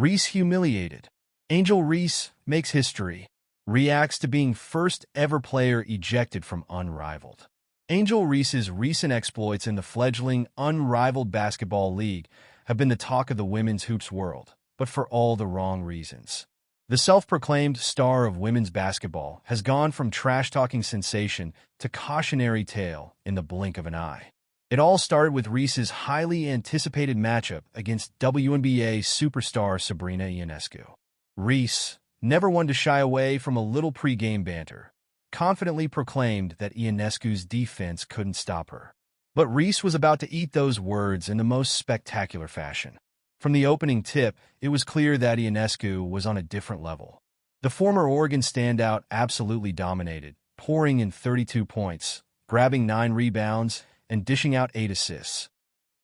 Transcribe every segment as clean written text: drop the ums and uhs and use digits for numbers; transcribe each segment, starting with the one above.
Reese humiliated. Angel Reese makes history. Reacts to being first-ever player ejected from Unrivaled. Angel Reese's recent exploits in the fledgling Unrivaled basketball league have been the talk of the women's hoops world, but for all the wrong reasons. The self-proclaimed star of women's basketball has gone from trash-talking sensation to cautionary tale in the blink of an eye. It all started with Reese's highly anticipated matchup against WNBA superstar Sabrina Ionescu. Reese, never one to shy away from a little pre-game banter, confidently proclaimed that Ionescu's defense couldn't stop her. But Reese was about to eat those words in the most spectacular fashion. From the opening tip, it was clear that Ionescu was on a different level. The former Oregon standout absolutely dominated, pouring in 32 points, grabbing 9 rebounds, and dishing out 8 assists,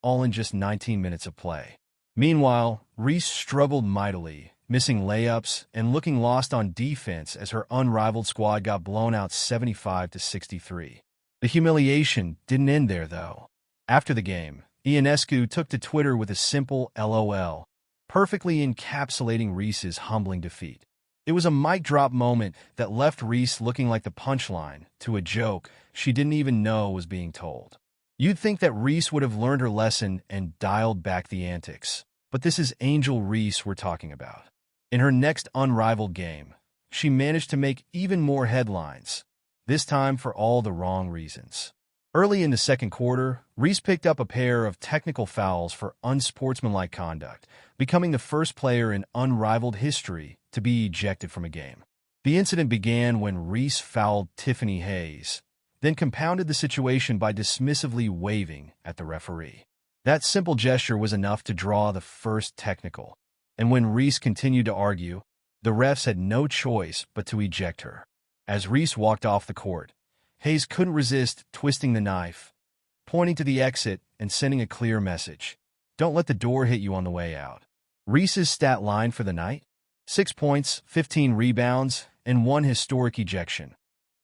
all in just 19 minutes of play. Meanwhile, Reese struggled mightily, missing layups and looking lost on defense as her Unrivaled squad got blown out 75-63. The humiliation didn't end there, though. After the game, Ionescu took to Twitter with a simple LOL, perfectly encapsulating Reese's humbling defeat. It was a mic-drop moment that left Reese looking like the punchline to a joke she didn't even know was being told. You'd think that Reese would have learned her lesson and dialed back the antics, but this is Angel Reese we're talking about. In her next Unrivaled game, she managed to make even more headlines, this time for all the wrong reasons. Early in the second quarter, Reese picked up a pair of technical fouls for unsportsmanlike conduct, becoming the first player in Unrivaled history to be ejected from a game. The incident began when Reese fouled Tiffany Hayes, then compounded the situation by dismissively waving at the referee. That simple gesture was enough to draw the first technical, and when Reese continued to argue, the refs had no choice but to eject her. As Reese walked off the court, Hayes couldn't resist twisting the knife, pointing to the exit and sending a clear message. Don't let the door hit you on the way out. Reese's stat line for the night? 6 points, 15 rebounds, and 1 historic ejection,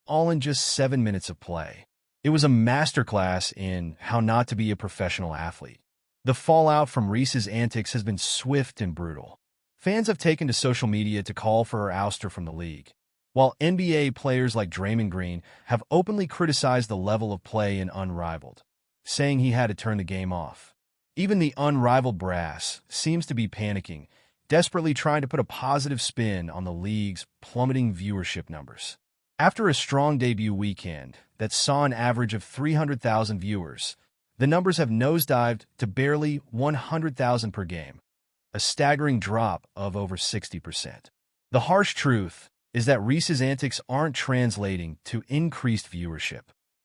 all in just 7 minutes of play. It was a masterclass in how not to be a professional athlete. The fallout from Reese's antics has been swift and brutal. Fans have taken to social media to call for her ouster from the league, while NBA players like Draymond Green have openly criticized the level of play in Unrivaled, saying he had to turn the game off. Even the Unrivaled brass seems to be panicking, desperately trying to put a positive spin on the league's plummeting viewership numbers. After a strong debut weekend that saw an average of 300,000 viewers, the numbers have nosedived to barely 100,000 per game, a staggering drop of over 60%. The harsh truth is that Reese's antics aren't translating to increased viewership.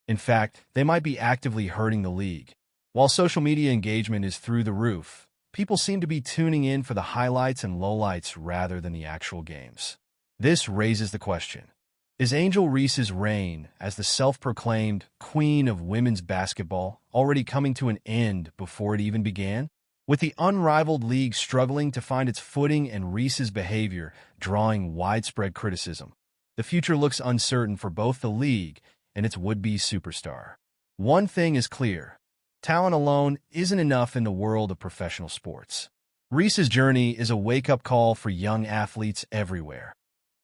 In fact, they might be actively hurting the league. While social media engagement is through the roof, people seem to be tuning in for the highlights and lowlights rather than the actual games. This raises the question: is Angel Reese's reign as the self-proclaimed queen of women's basketball already coming to an end before it even began? With the Unrivaled league struggling to find its footing and Reese's behavior drawing widespread criticism, the future looks uncertain for both the league and its would-be superstar. One thing is clear: talent alone isn't enough in the world of professional sports. Reese's journey is a wake-up call for young athletes everywhere.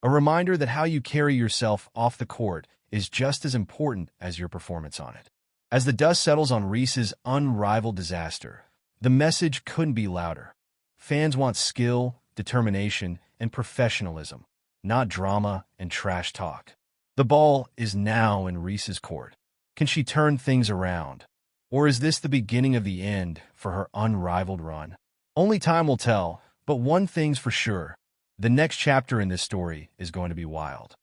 A reminder that how you carry yourself off the court is just as important as your performance on it. As the dust settles on Reese's Unrivaled disaster, the message couldn't be louder. Fans want skill, determination, and professionalism, not drama and trash talk. The ball is now in Reese's court. Can she turn things around? Or is this the beginning of the end for her Unrivaled run? Only time will tell, but one thing's for sure: the next chapter in this story is going to be wild.